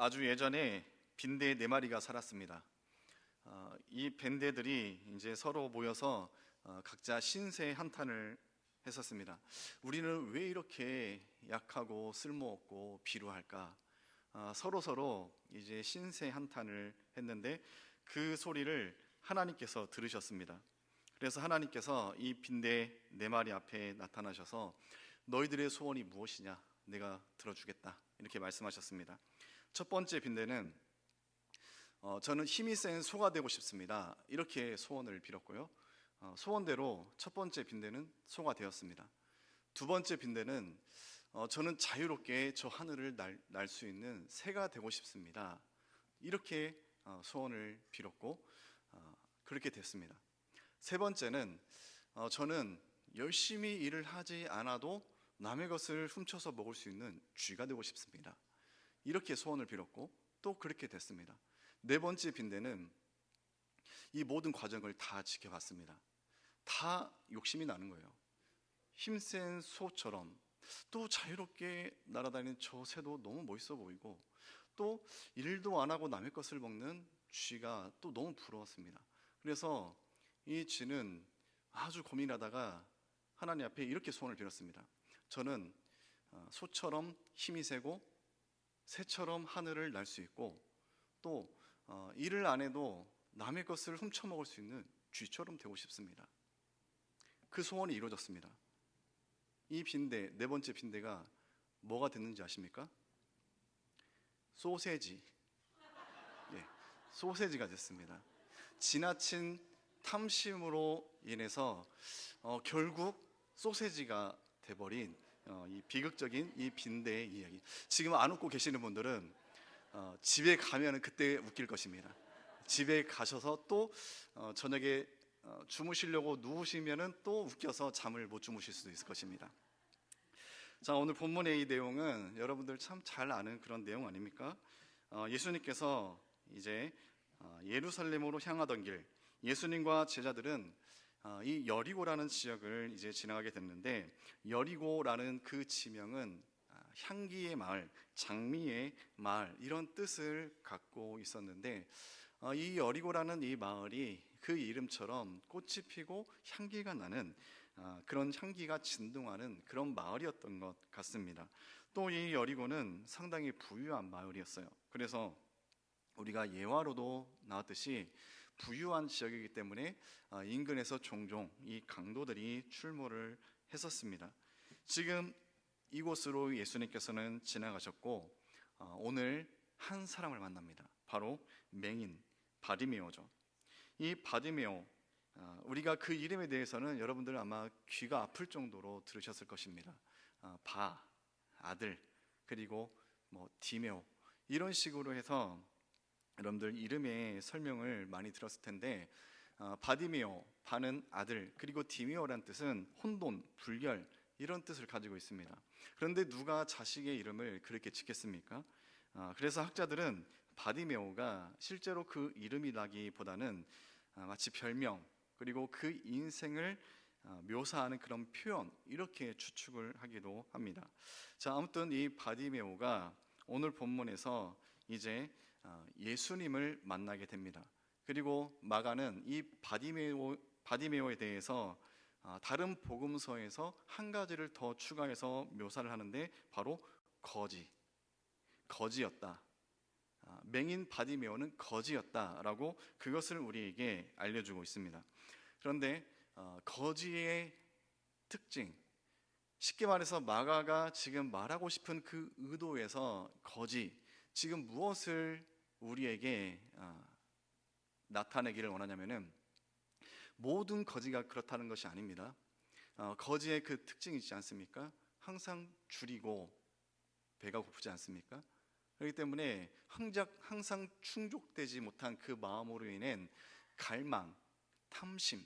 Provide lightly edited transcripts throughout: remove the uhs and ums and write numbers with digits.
아주 예전에 빈대 네 마리가 살았습니다. 이 빈대들이 이제 서로 모여서 각자 신세 한탄을 했었습니다. 우리는 왜 이렇게 약하고 쓸모없고 비루할까? 서로 이제 신세 한탄을 했는데 그 소리를 하나님께서 들으셨습니다. 그래서 하나님께서 이 빈대 네 마리 앞에 나타나셔서 너희들의 소원이 무엇이냐? 내가 들어주겠다. 이렇게 말씀하셨습니다. 첫 번째 빈대는 저는 힘이 센 소가 되고 싶습니다. 이렇게 소원을 빌었고요. 소원대로 첫 번째 빈대는 소가 되었습니다. 두 번째 빈대는 저는 자유롭게 저 하늘을 날 수 있는 새가 되고 싶습니다. 이렇게 소원을 빌었고 그렇게 됐습니다. 세 번째는 저는 열심히 일을 하지 않아도 남의 것을 훔쳐서 먹을 수 있는 쥐가 되고 싶습니다. 이렇게 소원을 빌었고 또 그렇게 됐습니다. 네 번째 빈대는 이 모든 과정을 다 지켜봤습니다. 다 욕심이 나는 거예요. 힘센 소처럼 또 자유롭게 날아다니는 저 새도 너무 멋있어 보이고 또 일도 안 하고 남의 것을 먹는 쥐가 또 너무 부러웠습니다. 그래서 이 쥐는 아주 고민하다가 하나님 앞에 이렇게 소원을 빌었습니다. 저는 소처럼 힘이 세고 새처럼 하늘을 날 수 있고 또 일을 안 해도 남의 것을 훔쳐 먹을 수 있는 쥐처럼 되고 싶습니다. 그 소원이 이루어졌습니다. 이 빈대, 네 번째 빈대가 뭐가 됐는지 아십니까? 소세지. 예, 소세지가 됐습니다. 지나친 탐심으로 인해서 결국 소세지가 돼버린 이 비극적인 이 빈대의 이야기. 지금 안 웃고 계시는 분들은 집에 가면 그때 웃길 것입니다. 집에 가셔서 또 저녁에 주무시려고 누우시면 또 웃겨서 잠을 못 주무실 수도 있을 것입니다. 자, 오늘 본문의 이 내용은 여러분들 참 잘 아는 그런 내용 아닙니까? 예수님께서 이제 예루살렘으로 향하던 길, 예수님과 제자들은 이 여리고라는 지역을 이제 지나가게 됐는데, 여리고라는 그 지명은 향기의 마을, 장미의 마을, 이런 뜻을 갖고 있었는데, 이 여리고라는 이 마을이 그 이름처럼 꽃이 피고 향기가 나는 그런 향기가 진동하는 그런 마을이었던 것 같습니다. 또 이 여리고는 상당히 부유한 마을이었어요. 그래서 우리가 예화로도 나왔듯이 부유한 지역이기 때문에 인근에서 종종 이 강도들이 출몰을 했었습니다. 지금 이곳으로 예수님께서는 지나가셨고 오늘 한 사람을 만납니다. 바로 맹인 바디메오죠. 이 바디메오, 우리가 그 이름에 대해서는 여러분들은 아마 귀가 아플 정도로 들으셨을 것입니다. 아들, 그리고 디메오, 이런 식으로 해서 여러분들 이름의 설명을 많이 들었을 텐데, 바디메오, 바는 아들, 그리고 디메오란 뜻은 혼돈, 불결, 이런 뜻을 가지고 있습니다. 그런데 누가 자식의 이름을 그렇게 짓겠습니까? 그래서 학자들은 바디메오가 실제로 그 이름이라기보다는 마치 별명, 그리고 그 인생을 묘사하는 그런 표현, 이렇게 추측을 하기도 합니다. 자, 아무튼 이 바디메오가 오늘 본문에서 이제 예수님을 만나게 됩니다. 그리고 마가는 이 바디메오에 대해서 다른 복음서에서 한 가지를 더 추가해서 묘사를 하는데, 바로 거지였다. 맹인 바디메오는 거지였다라고 그것을 우리에게 알려주고 있습니다. 그런데 거지의 특징, 쉽게 말해서 마가가 지금 말하고 싶은 그 의도에서 거지, 지금 무엇을 우리에게 나타내기를 원하냐면은 모든 거지가 그렇다는 것이 아닙니다. 거지의 그 특징이 있지 않습니까? 항상 줄이고 배가 고프지 않습니까? 그렇기 때문에 항상 충족되지 못한 그 마음으로 인한 갈망, 탐심,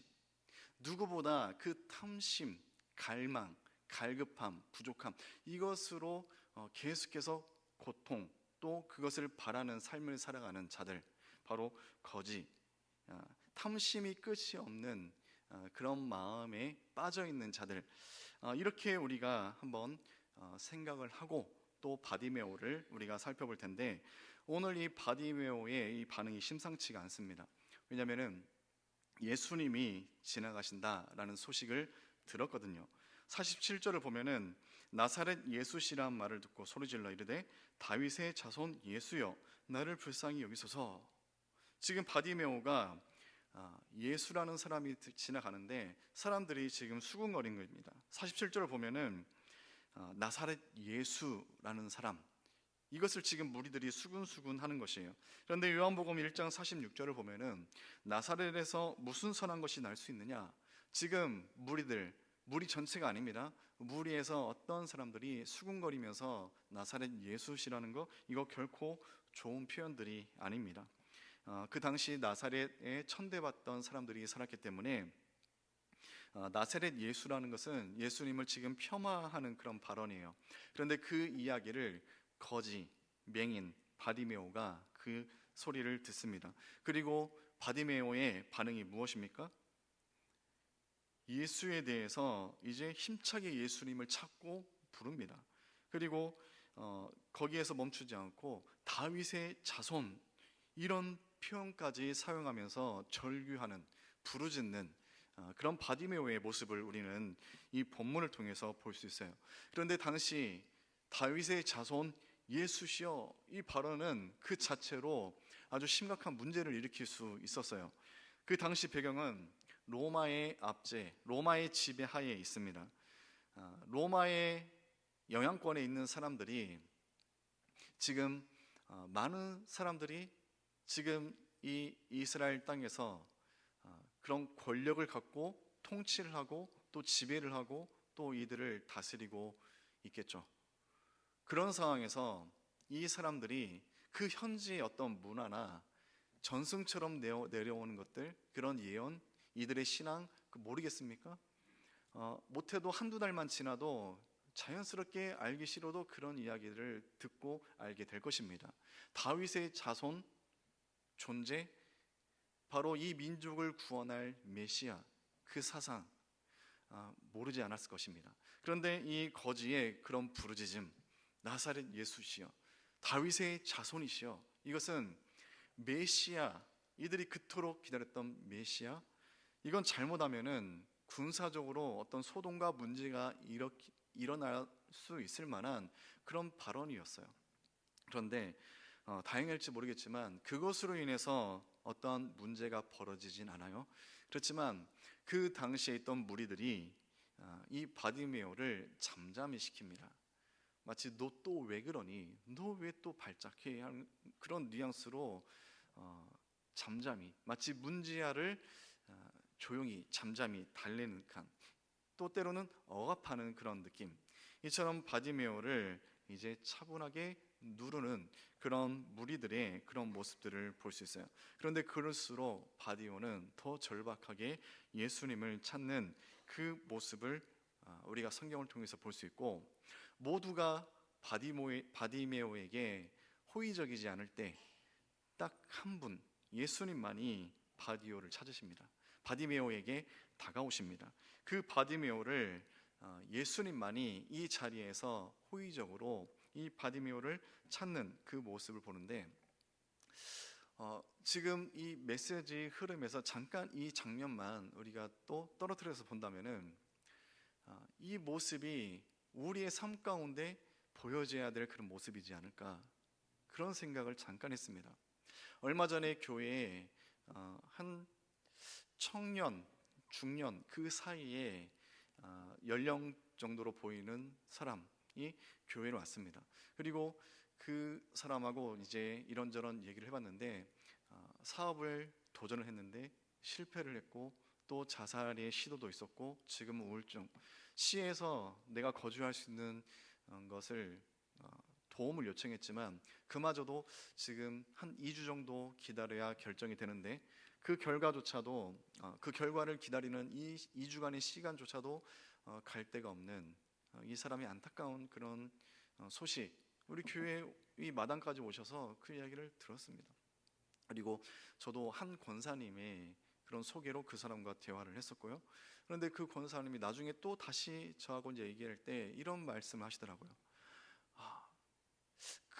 누구보다 그 탐심, 갈망, 갈급함, 부족함, 이것으로 계속해서 고통, 또 그것을 바라는 삶을 살아가는 자들, 바로 거지, 탐심이 끝이 없는 그런 마음에 빠져있는 자들, 이렇게 우리가 한번 생각을 하고 또 바디메오를 우리가 살펴볼 텐데, 오늘 이 바디메오의 이 반응이 심상치가 않습니다. 왜냐하면은 예수님이 지나가신다라는 소식을 들었거든요. 47절을 보면은 나사렛 예수시란 말을 듣고 소리질러 이르되 다윗의 자손 예수여 나를 불쌍히 여기소서. 지금 바디메오가 예수라는 사람이 지나가는데 사람들이 지금 수군거린 겁니다. 47절을 보면은 나사렛 예수라는 사람, 이것을 지금 무리들이 수군수군 하는 것이에요. 그런데 요한복음 1장 46절을 보면은 나사렛에서 무슨 선한 것이 날 수 있느냐, 지금 무리 전체가 아닙니다. 무리에서 어떤 사람들이 수군거리면서 나사렛 예수시라는 거, 이거 결코 좋은 표현들이 아닙니다. 그 당시 나사렛에 천대받던 사람들이 살았기 때문에 나사렛 예수라는 것은 예수님을 지금 폄하하는 그런 발언이에요. 그런데 그 이야기를 거지, 맹인 바디메오가 그 소리를 듣습니다. 그리고 바디메오의 반응이 무엇입니까? 예수에 대해서 이제 힘차게 예수님을 찾고 부릅니다. 그리고 거기에서 멈추지 않고 다윗의 자손, 이런 표현까지 사용하면서 절규하는, 부르짖는 그런 바디메오의 모습을 우리는 이 본문을 통해서 볼 수 있어요. 그런데 당시 다윗의 자손 예수시여, 이 발언은 그 자체로 아주 심각한 문제를 일으킬 수 있었어요. 그 당시 배경은 로마의 압제, 로마의 지배하에 있습니다. 로마의 영향권에 있는 사람들이 지금 많은 사람들이 지금 이 이스라엘 땅에서 그런 권력을 갖고 통치를 하고 또 지배를 하고 또 이들을 다스리고 있겠죠. 그런 상황에서 이 사람들이 그 현지의 어떤 문화나 전승처럼 내려오는 것들, 그런 예언, 이들의 신앙 모르겠습니까? 못해도 한두 달만 지나도 자연스럽게 알기 싫어도 그런 이야기를 듣고 알게 될 것입니다. 다윗의 자손 존재, 바로 이 민족을 구원할 메시아, 그 사상 모르지 않았을 것입니다. 그런데 이 거지의 그런 부르짖음, 나사렛 예수시여, 다윗의 자손이시여, 이것은 메시아, 이들이 그토록 기다렸던 메시아, 이건 잘못하면은 군사적으로 어떤 소동과 문제가 일어날 수 있을 만한 그런 발언이었어요. 그런데 다행일지 모르겠지만 그것으로 인해서 어떠한 문제가 벌어지진 않아요. 그렇지만 그 당시에 있던 무리들이 이 바디메오를 잠잠히 시킵니다. 마치 너 또 왜 그러니? 너 왜 또 발작해? 하는 그런 뉘앙스로 잠잠히, 마치 문지아를 조용히 잠잠히 달래는 칸, 또 때로는 억압하는 그런 느낌, 이처럼 바디메오를 이제 차분하게 누르는 그런 무리들의 그런 모습들을 볼 수 있어요. 그런데 그럴수록 바디메오는 더 절박하게 예수님을 찾는 그 모습을 우리가 성경을 통해서 볼 수 있고, 모두가 바디메오에게 호의적이지 않을 때 딱 한 분, 예수님만이 바디메오를 찾으십니다. 바디메오에게 다가오십니다. 그 바디메오를 예수님만이 이 자리에서 호의적으로 이 바디메오를 찾는 그 모습을 보는데, 지금 이 메시지 흐름에서 잠깐 이 장면만 우리가 또 떨어뜨려서 본다면은 이 모습이 우리의 삶 가운데 보여져야 될 그런 모습이지 않을까, 그런 생각을 잠깐 했습니다. 얼마 전에 교회에 한 청년, 중년 그 사이에 연령 정도로 보이는 사람이 교회로 왔습니다. 그리고 그 사람하고 이제 이런저런 얘기를 해봤는데 사업을 도전을 했는데 실패를 했고 또 자살의 시도도 있었고 지금은 우울증, 시에서 내가 거주할 수 있는 것을 도움을 요청했지만 그마저도 지금 한 2주 정도 기다려야 결정이 되는데 그 결과조차도 그 결과를 기다리는 이 2주간의 시간조차도 갈 데가 없는 이 사람이 안타까운 그런 소식, 우리 교회 이 마당까지 오셔서 그 이야기를 들었습니다. 그리고 저도 한 권사님의 그런 소개로 그 사람과 대화를 했었고요. 그런데 그 권사님이 나중에 또 다시 저하고 이제 얘기할 때 이런 말씀을 하시더라고요.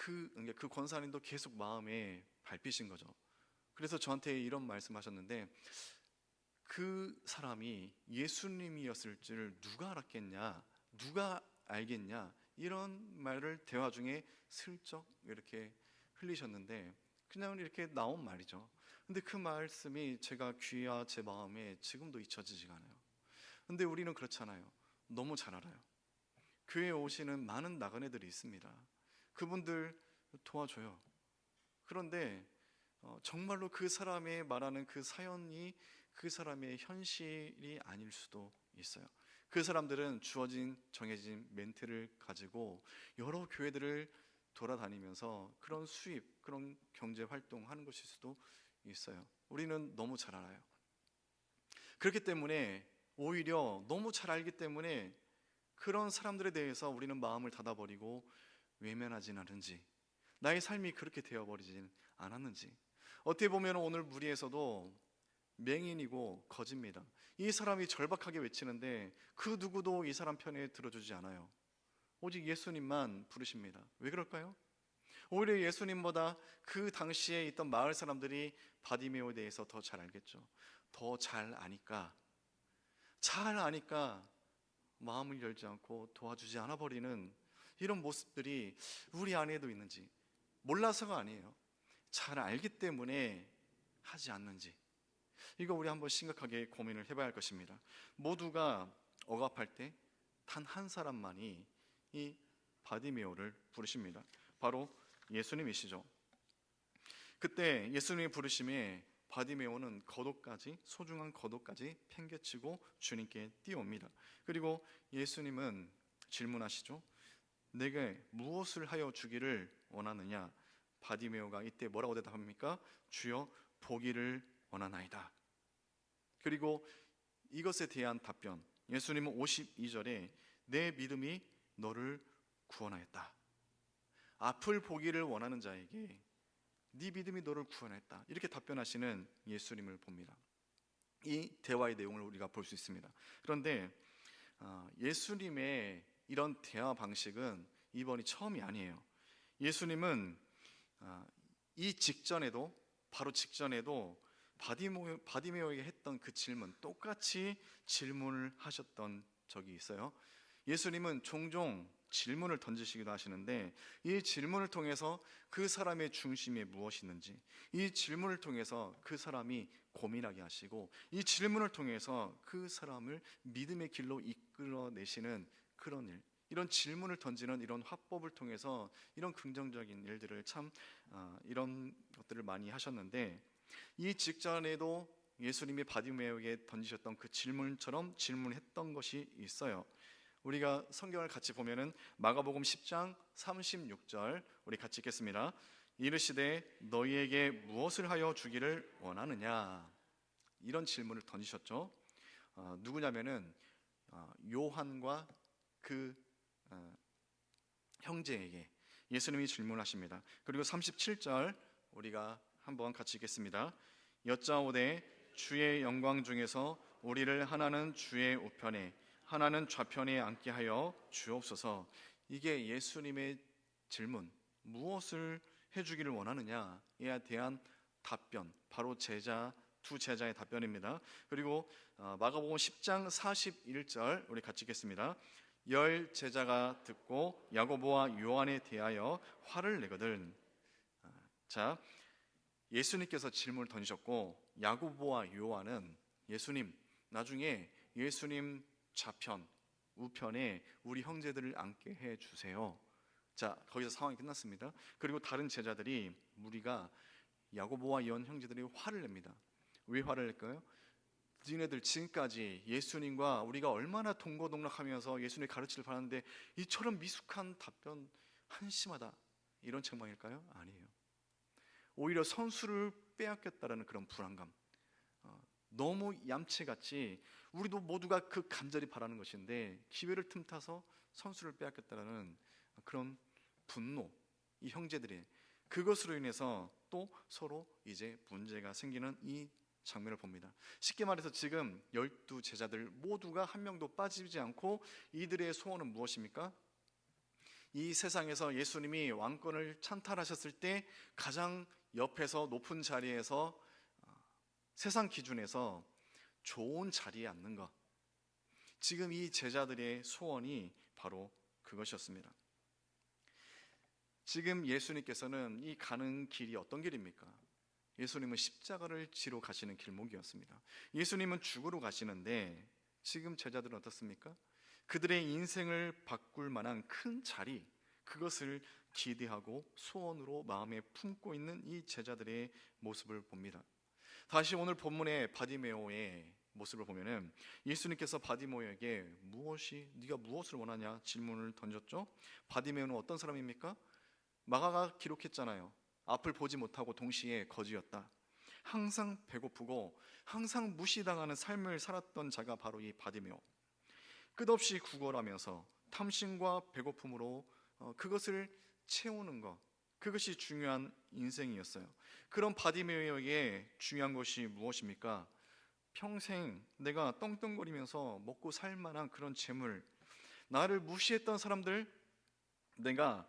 그 권사님도 계속 마음에 밟히신 거죠. 그래서 저한테 이런 말씀하셨는데, 그 사람이 예수님이었을 줄 누가 알았겠냐, 누가 알겠냐, 이런 말을 대화 중에 슬쩍 이렇게 흘리셨는데 그냥 이렇게 나온 말이죠. 근데 그 말씀이 제가 귀와 제 마음에 지금도 잊혀지지가 않아요. 근데 우리는 그렇잖아요. 너무 잘 알아요. 교회에 오시는 많은 나그네들이 있습니다. 그분들 도와줘요. 그런데 정말로 그 사람의 말하는 그 사연이 그 사람의 현실이 아닐 수도 있어요. 그 사람들은 주어진 정해진 멘트를 가지고 여러 교회들을 돌아다니면서 그런 수입, 그런 경제 활동하는 것일 수도 있어요. 우리는 너무 잘 알아요. 그렇기 때문에 오히려 너무 잘 알기 때문에 그런 사람들에 대해서 우리는 마음을 닫아버리고 외면하진 않은지, 나의 삶이 그렇게 되어버리진 않았는지. 어떻게 보면 오늘 무리에서도 맹인이고 거짓입니다. 이 사람이 절박하게 외치는데 그 누구도 이 사람 편에 들어주지 않아요. 오직 예수님만 부르십니다. 왜 그럴까요? 오히려 예수님보다 그 당시에 있던 마을 사람들이 바디메오에 대해서 더 잘 알겠죠. 더 잘 아니까 마음을 열지 않고 도와주지 않아 버리는 이런 모습들이 우리 안에도 있는지, 몰라서가 아니에요. 잘 알기 때문에 하지 않는지, 이거 우리 한번 심각하게 고민을 해봐야 할 것입니다. 모두가 억압할 때 단 한 사람만이 이 바디메오를 부르십니다. 바로 예수님이시죠. 그때 예수님이 부르심에 바디메오는 소중한 겉옷까지 팽개치고 주님께 뛰어옵니다. 그리고 예수님은 질문하시죠. 내게 무엇을 하여 주기를 원하느냐? 바디메오가 이때 뭐라고 대답합니까? 주여, 보기를 원하나이다. 그리고 이것에 대한 답변, 예수님은 52절에 내 믿음이 너를 구원하였다. 앞을 보기를 원하는 자에게 네 믿음이 너를 구원했다, 이렇게 답변하시는 예수님을 봅니다. 이 대화의 내용을 우리가 볼 수 있습니다. 그런데 예수님의 이런 대화 방식은 이번이 처음이 아니에요. 예수님은 이 직전에도, 바로 직전에도 바디메오에게 했던 그 질문, 똑같이 질문을 하셨던 적이 있어요. 예수님은 종종 질문을 던지시기도 하시는데 이 질문을 통해서 그 사람의 중심에 무엇이 있는지, 이 질문을 통해서 그 사람이 고민하게 하시고, 이 질문을 통해서 그 사람을 믿음의 길로 이끌어내시는 그런 일, 이런 질문을 던지는 이런 화법을 통해서 이런 긍정적인 일들을 이런 것들을 많이 하셨는데, 이 직전에도 예수님이 바디메오에게 던지셨던 그 질문처럼 질문했던 것이 있어요. 우리가 성경을 같이 보면은 마가복음 10장 36절 우리 같이 읽겠습니다. 이르시되 너희에게 무엇을 하여 주기를 원하느냐, 이런 질문을 던지셨죠. 누구냐면은 요한과 그 형제에게 예수님이 질문하십니다. 그리고 37절 우리가 한번 같이 읽겠습니다. 여짜오되 주의 영광 중에서 우리를 하나는 주의 우편에 하나는 좌편에 앉게 하여 주옵소서. 이게 예수님의 질문, 무엇을 해주기를 원하느냐에 대한 답변, 바로 두 제자의 답변입니다. 그리고 마가복음 10장 41절 우리 같이 읽겠습니다. 10 제자가 듣고 야고보와 요한에 대하여 화를 내거든. 자, 예수님께서 질문을 던지셨고 야고보와 요한은 예수님, 나중에 예수님 좌편, 우편에 우리 형제들을 앉게 해주세요. 자, 거기서 상황이 끝났습니다. 그리고 다른 제자들이, 무리가 야고보와 요한 형제들이 화를 냅니다. 왜 화를 낼까요? 너희네들 지금까지 예수님과 우리가 얼마나 동고동락하면서 예수님의 가르침을 받았는데 이처럼 미숙한 답변, 한심하다, 이런 책망일까요? 아니에요. 오히려 선수를 빼앗겼다라는 그런 불안감, 너무 얌체같이 우리도 모두가 그 간절히 바라는 것인데 기회를 틈타서 선수를 빼앗겼다라는 그런 분노, 이 형제들이 그것으로 인해서 또 서로 이제 문제가 생기는 이 장면을 봅니다. 쉽게 말해서 지금 12 제자들 모두가 한 명도 빠지지 않고 이들의 소원은 무엇입니까? 이 세상에서 예수님이 왕권을 찬탈하셨을 때 가장 옆에서 높은 자리에서 세상 기준에서 좋은 자리에 앉는 것. 지금 이 제자들의 소원이 바로 그것이었습니다. 지금 예수님께서는 이 가는 길이 어떤 길입니까? 예수님은 십자가를 지러 가시는 길목이었습니다. 예수님은 죽으러 가시는데 지금 제자들은 어떻습니까? 그들의 인생을 바꿀 만한 큰 자리, 그것을 기대하고 소원으로 마음에 품고 있는 이 제자들의 모습을 봅니다. 다시 오늘 본문의 바디메오의 모습을 보면은 예수님께서 바디메오에게 네가 무엇을 원하냐 질문을 던졌죠. 바디메오는 어떤 사람입니까? 마가가 기록했잖아요. 앞을 보지 못하고 동시에 거지였다. 항상 배고프고 항상 무시당하는 삶을 살았던 자가 바로 이 바디메오. 끝없이 구걸하면서 탐심과 배고픔으로 그것을 채우는 것, 그것이 중요한 인생이었어요. 그런 바디메오에게 중요한 것이 무엇입니까? 평생 내가 떵떵거리면서 먹고 살 만한 그런 재물, 나를 무시했던 사람들, 내가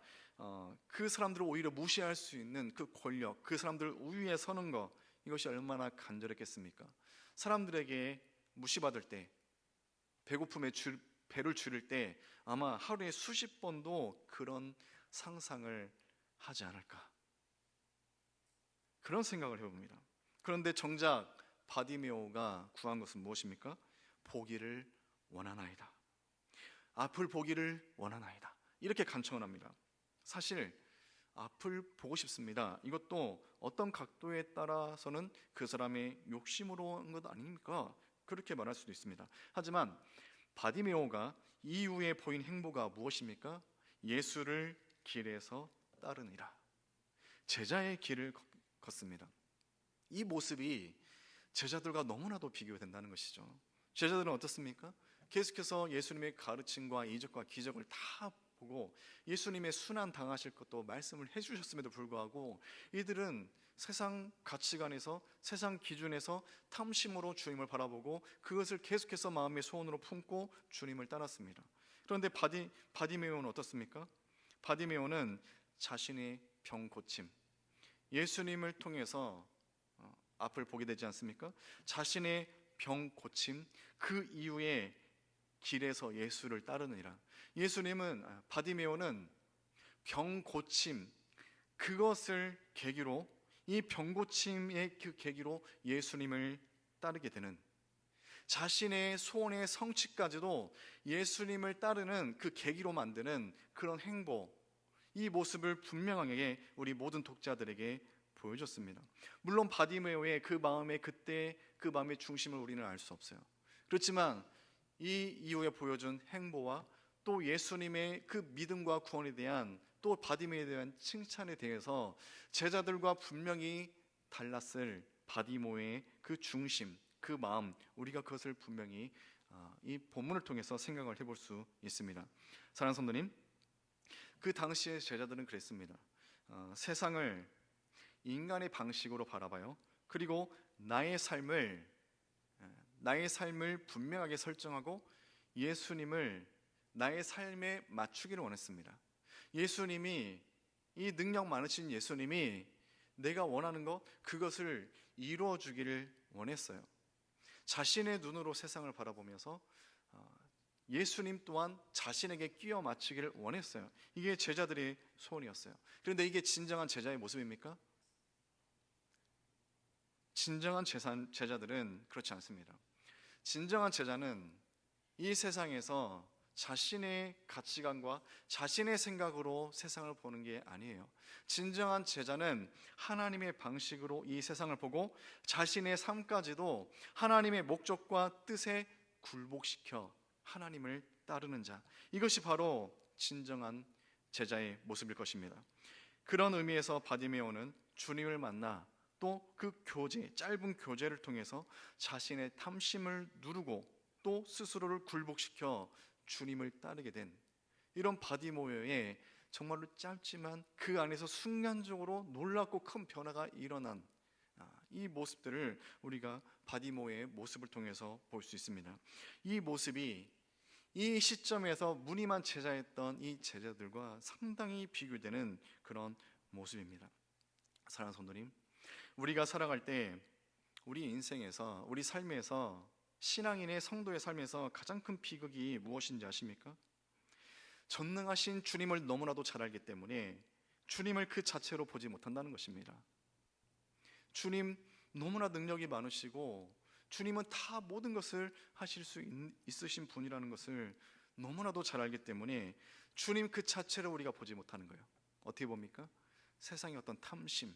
그 사람들을 오히려 무시할 수 있는 그 권력, 그 사람들 우위에 서는 것, 이것이 얼마나 간절했겠습니까? 사람들에게 무시받을 때, 배고픔에 배를 줄일 때 아마 하루에 수십 번도 그런 상상을 하지 않을까, 그런 생각을 해봅니다. 그런데 정작 바디메오가 구한 것은 무엇입니까? 보기를 원하나이다. 앞을 보기를 원하나이다. 이렇게 간청을 합니다. 사실 앞을 보고 싶습니다. 이것도 어떤 각도에 따라서는 그 사람의 욕심으로 한 것 아닙니까? 그렇게 말할 수도 있습니다. 하지만 바디메오가 이후에 보인 행보가 무엇입니까? 예수를 길에서 따르니라. 제자의 길을 걷습니다. 이 모습이 제자들과 너무나도 비교된다는 것이죠. 제자들은 어떻습니까? 계속해서 예수님의 가르침과 이적과 기적을 다 보고 예수님의 순환 당하실 것도 말씀을 해주셨음에도 불구하고 이들은 세상 가치관에서, 세상 기준에서 탐심으로 주님을 바라보고 그것을 계속해서 마음의 소원으로 품고 주님을 따랐습니다. 그런데 바디메오는 어떻습니까? 바디메오는 자신의 병 고침, 예수님을 통해서 앞을 보게 되지 않습니까? 자신의 병 고침, 그 이후에 길에서 예수를 따르느니라. 바디메오는 병 고침, 그것을 계기로, 이 병 고침의 그 계기로 예수님을 따르게 되는, 자신의 소원의 성취까지도 예수님을 따르는 그 계기로 만드는 그런 행보, 이 모습을 분명하게 우리 모든 독자들에게 보여줬습니다. 물론 바디메오의 그 마음의 그때 그 마음의 중심을 우리는 알 수 없어요. 그렇지만 이 이후에 보여준 행보와 또 예수님의 그 믿음과 구원에 대한, 또 바디메오에 대한 칭찬에 대해서 제자들과 분명히 달랐을 바디메오의 그 중심, 그 마음, 우리가 그것을 분명히 이 본문을 통해서 생각을 해볼 수 있습니다. 사랑하는 성도님, 그 당시의 제자들은 그랬습니다. 세상을 인간의 방식으로 바라봐요. 그리고 나의 삶을 분명하게 설정하고 예수님을 나의 삶에 맞추기를 원했습니다. 예수님이, 이 능력 많으신 예수님이 내가 원하는 것, 그것을 이루어 주기를 원했어요. 자신의 눈으로 세상을 바라보면서 예수님 또한 자신에게 끼워 맞추기를 원했어요. 이게 제자들의 소원이었어요. 그런데 이게 진정한 제자의 모습입니까? 진정한 제자들은 그렇지 않습니다. 진정한 제자는 이 세상에서 자신의 가치관과 자신의 생각으로 세상을 보는 게 아니에요. 진정한 제자는 하나님의 방식으로 이 세상을 보고 자신의 삶까지도 하나님의 목적과 뜻에 굴복시켜 하나님을 따르는 자, 이것이 바로 진정한 제자의 모습일 것입니다. 그런 의미에서 바디메오는 주님을 만나 또 그 짧은 교제를 통해서 자신의 탐심을 누르고 또 스스로를 굴복시켜 주님을 따르게 된, 이런 바디메오의 정말로 짧지만 그 안에서 순간적으로 놀랍고 큰 변화가 일어난 이 모습들을 우리가 바디메오의 모습을 통해서 볼 수 있습니다. 이 모습이 이 시점에서 무늬만 제자였던 이 제자들과 상당히 비교되는 그런 모습입니다. 사랑하는 성도님, 우리가 살아갈 때 우리 인생에서, 우리 삶에서, 신앙인의 성도의 삶에서 가장 큰 비극이 무엇인지 아십니까? 전능하신 주님을 너무나도 잘 알기 때문에 주님을 그 자체로 보지 못한다는 것입니다. 주님 너무나 능력이 많으시고 주님은 다 모든 것을 하실 수 있으신 분이라는 것을 너무나도 잘 알기 때문에 주님 그 자체를 우리가 보지 못하는 거예요. 어떻게 봅니까? 세상의 어떤 탐심,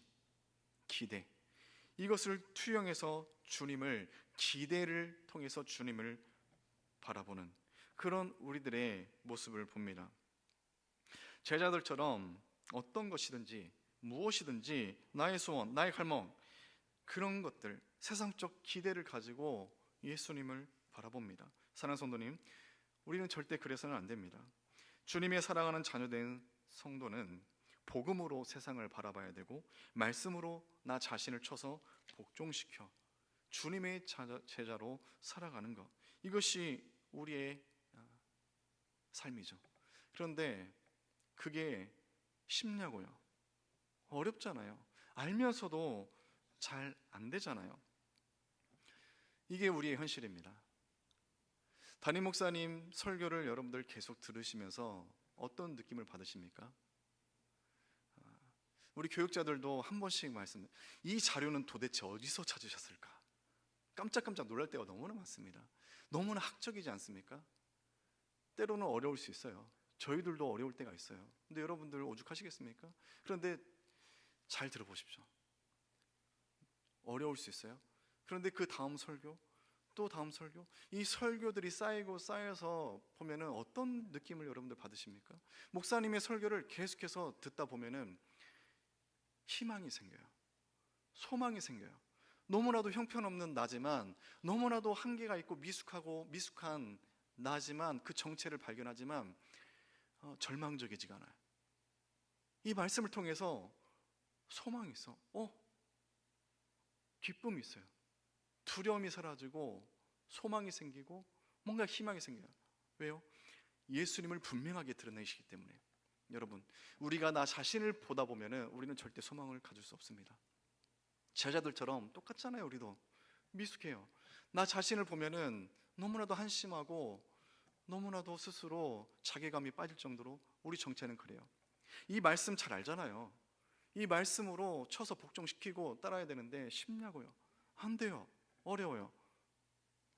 기대, 이것을 투영해서 주님을, 기대를 통해서 주님을 바라보는 그런 우리들의 모습을 봅니다. 제자들처럼 어떤 것이든지 무엇이든지 나의 소원, 나의 갈망, 그런 것들, 세상적 기대를 가지고 예수님을 바라봅니다. 사랑하는 성도님, 우리는 절대 그래서는 안 됩니다. 주님의 사랑하는 자녀된 성도는 복음으로 세상을 바라봐야 되고 말씀으로 나 자신을 쳐서 복종시켜 주님의 제자로 살아가는 것, 이것이 우리의 삶이죠. 그런데 그게 쉽냐고요? 어렵잖아요. 알면서도 잘 안 되잖아요. 이게 우리의 현실입니다. 담임 목사님 설교를 여러분들 계속 들으시면서 어떤 느낌을 받으십니까? 우리 교육자들도 한 번씩 이 자료는 도대체 어디서 찾으셨을까? 깜짝깜짝 놀랄 때가 너무나 많습니다. 너무나 학적이지 않습니까? 때로는 어려울 수 있어요. 저희들도 어려울 때가 있어요. 근데 여러분들 오죽하시겠습니까? 그런데 잘 들어보십시오. 어려울 수 있어요. 그런데 그 다음 설교, 또 다음 설교, 이 설교들이 쌓이고 쌓여서 보면은 어떤 느낌을 여러분들 받으십니까? 목사님의 설교를 계속해서 듣다 보면은 희망이 생겨요. 소망이 생겨요. 너무나도 형편없는 나지만, 너무나도 한계가 있고 미숙한 나지만 그 정체를 발견하지만 절망적이지가 않아요. 이 말씀을 통해서 소망이 있어. 기쁨이 있어요. 두려움이 사라지고 소망이 생기고 뭔가 희망이 생겨요. 왜요? 예수님을 분명하게 드러내시기 때문에. 여러분, 우리가 나 자신을 보다 보면은 우리는 절대 소망을 가질 수 없습니다. 제자들처럼 똑같잖아요. 우리도 미숙해요. 나 자신을 보면은 너무나도 한심하고 너무나도 스스로 자괴감이 빠질 정도로 우리 정체는 그래요. 이 말씀 잘 알잖아요. 이 말씀으로 쳐서 복종시키고 따라야 되는데 쉽냐고요? 안 돼요. 어려워요.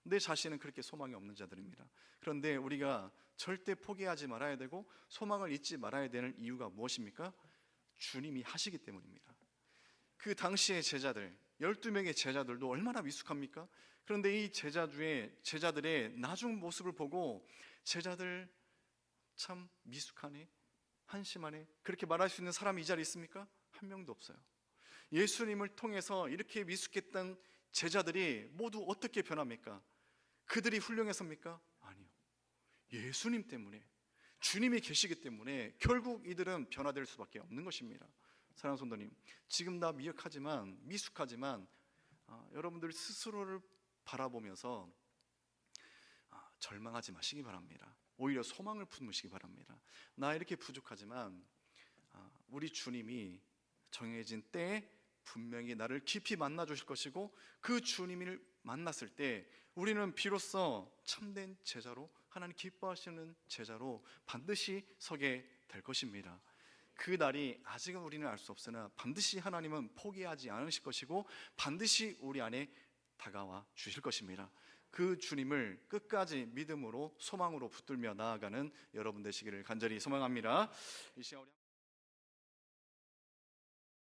내 자신은 그렇게 소망이 없는 자들입니다. 그런데 우리가 절대 포기하지 말아야 되고 소망을 잊지 말아야 되는 이유가 무엇입니까? 주님이 하시기 때문입니다. 그 당시의 제자들, 12명의 제자들도 얼마나 미숙합니까? 그런데 이 제자들의 나중 모습을 보고 제자들 참 미숙하네, 한심하네, 그렇게 말할 수 있는 사람이 이 자리에 있습니까? 한 명도 없어요. 예수님을 통해서 이렇게 미숙했던 제자들이 모두 어떻게 변합니까? 그들이 훌륭해서입니까? 아니요. 예수님 때문에, 주님이 계시기 때문에 결국 이들은 변화될 수밖에 없는 것입니다. 사랑하는 성도님, 지금 다 미숙하지만 여러분들 스스로를 바라보면서 절망하지 마시기 바랍니다. 오히려 소망을 품으시기 바랍니다. 나 이렇게 부족하지만 우리 주님이 정해진 때에 분명히 나를 깊이 만나 주실 것이고 그 주님을 만났을 때 우리는 비로소 참된 제자로, 하나님 기뻐하시는 제자로 반드시 서게 될 것입니다. 그 날이 아직은 우리는 알 수 없으나 반드시 하나님은 포기하지 않으실 것이고 반드시 우리 안에 다가와 주실 것입니다. 그 주님을 끝까지 믿음으로 소망으로 붙들며 나아가는 여러분 되시기를 간절히 소망합니다. 이 시간 우리